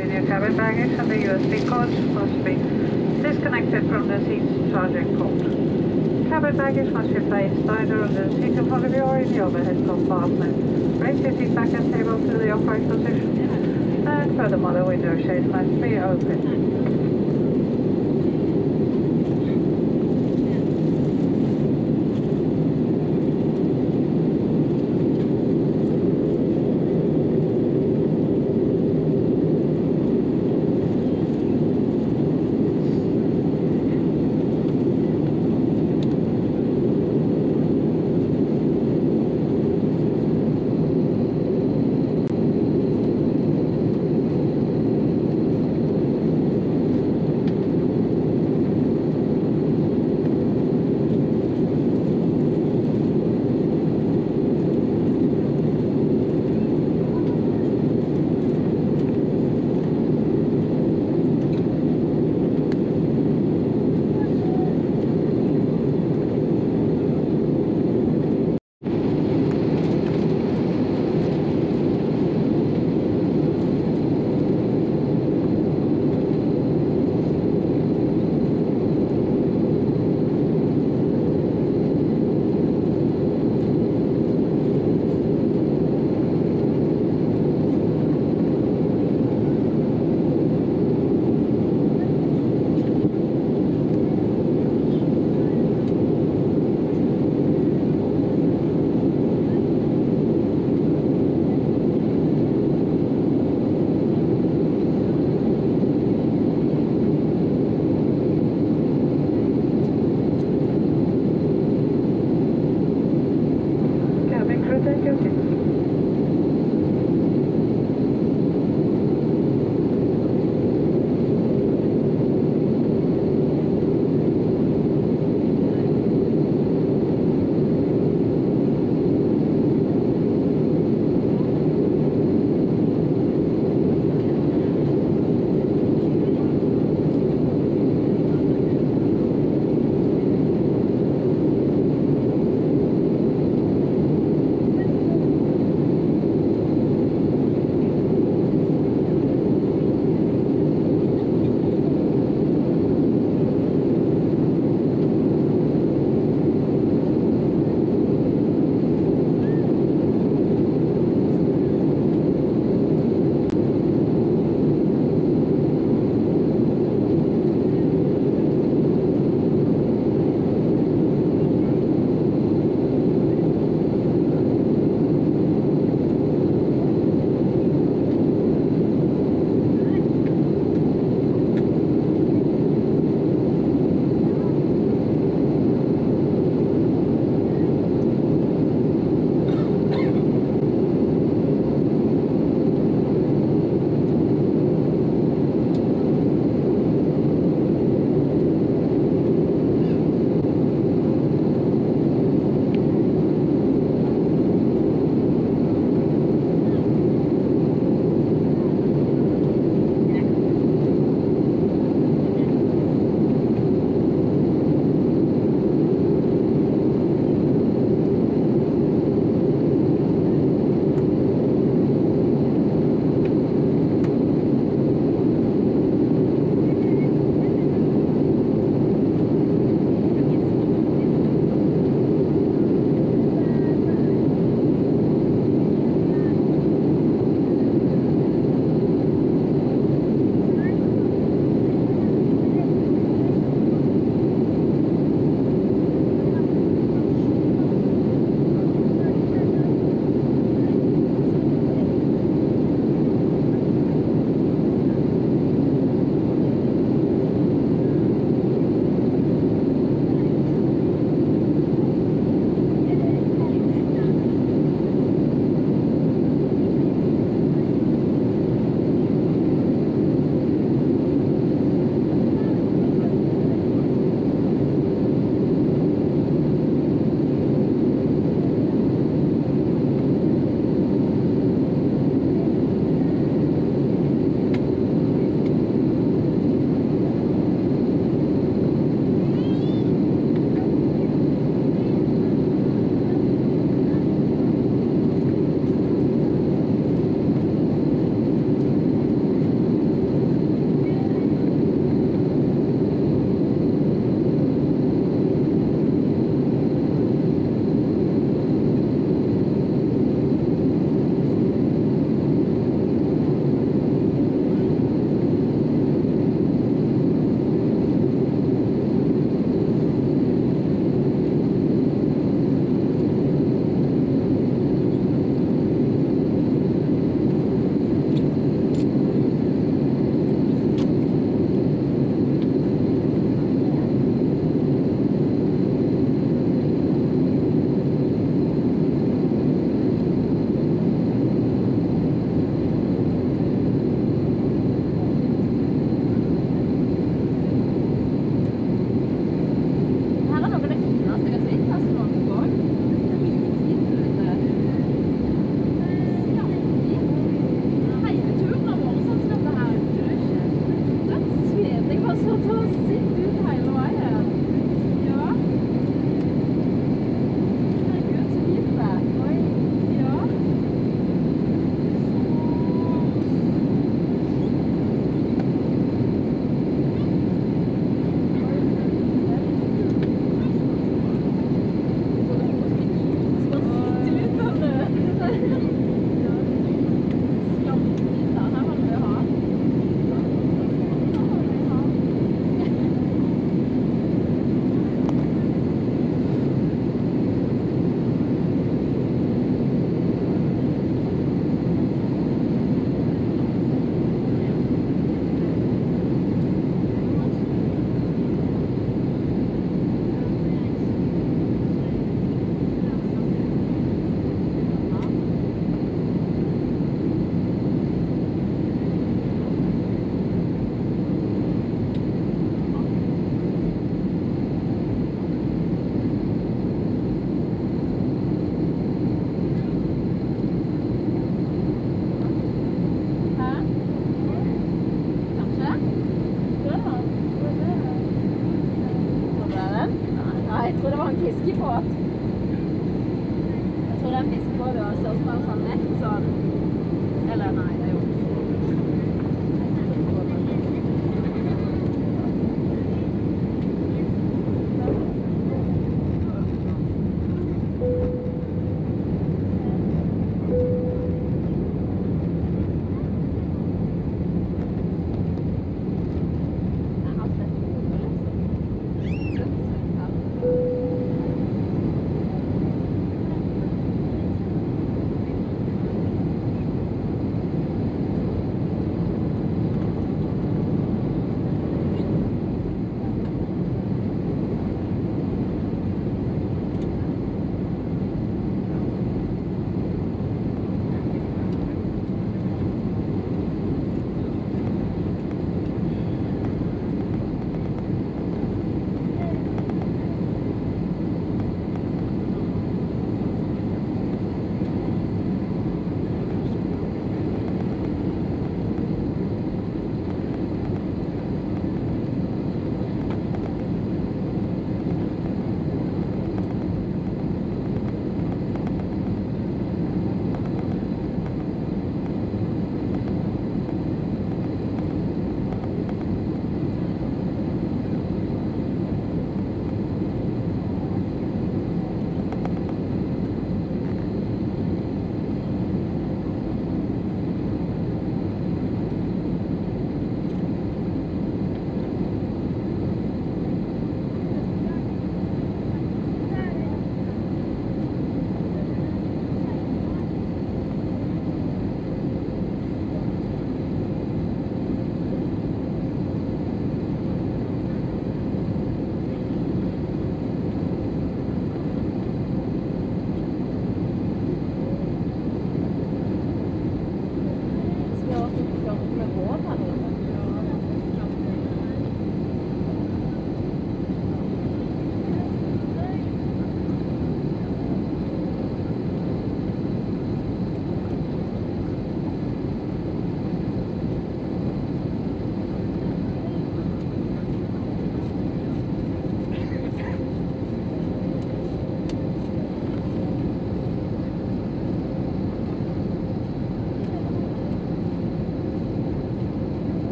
in your cabin baggage, and the USB cords must be disconnected from the seat's charging port. Cabin baggage must be placed either on the seat in front of you or in the overhead compartment. Raise your seat back and table to the upright position, and furthermore the window shades must be open. fiskebåt. Jeg tror den fiskebåten var størst med en sånn nett, sånn. Eller nei, det er jo ikke.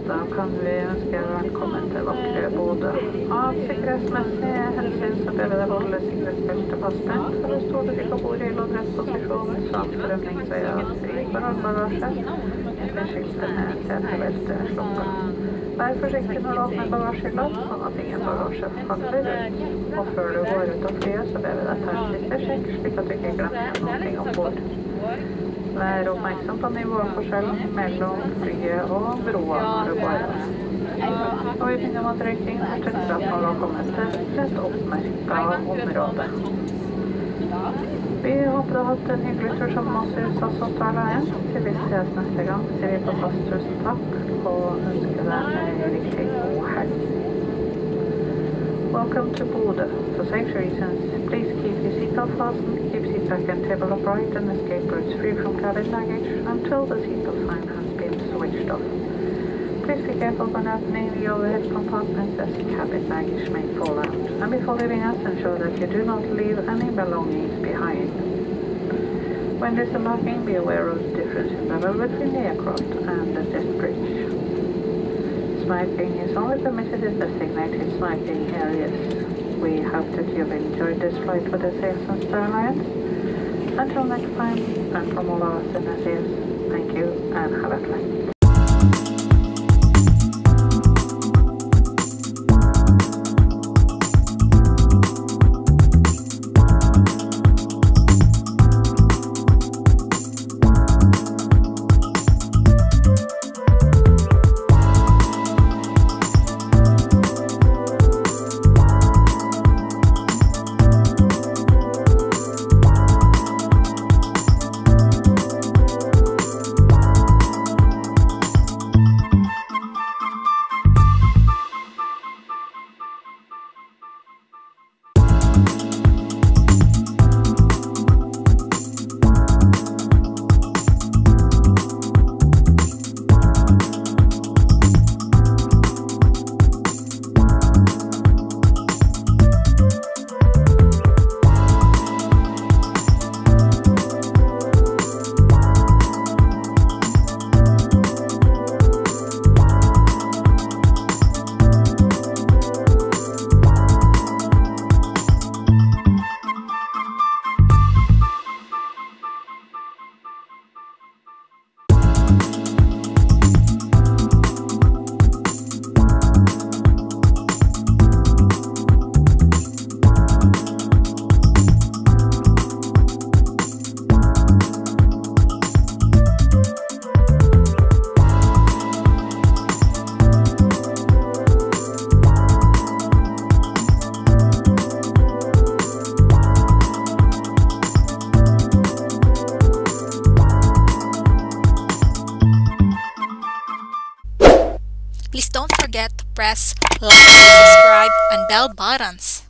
Da kan vi ønske dere velkommen til vakre Bodø. Av sikkerhetsmessige hensyn så ber vi deg holde sikkerhetsbeltet fastspent for å stole deg og bord i loddrett posisjon samt rømningsveier i forhold bagasje inntil skiltet med setebelte slukket. Vær forsiktig når du åpner bagasjelodd, sånn at ingen bagasje faller ut. Og før du går ut av flyet så ber vi deg ta en siste sjekk, slik at du ikke glemmer noe om bord. Vær oppmerksom på nivåforskjellen mellom flyet og broa når du går av. Og vi finner om at røyking fortsetter at man har kommet til et oppmerket område. Vi håper du har hatt en hyggelig tur som masse utsatt alle veien. Til vi ses neste gang, sier vi på fast tusen takk og ønsker deg en riktig god helg. Welcome to Bodø. For safety reasons, please keep your seatbelt fastened, keep seat back and table upright and escape routes free from cabin baggage until the seatbelt sign has been switched off. Please be careful when opening the overhead compartments as cabin baggage may fall out. And before leaving us, ensure that you do not leave any belongings behind. When disembarking, be aware of the difference in level between the aircraft and the jet bridge. Smoking is only permitted in designated smoking areas. We hope that you've enjoyed this flight with the SAS and Star Alliance. Until next time, and from all of us in SAS, thank you and have a blessed. press like, subscribe, and bell buttons.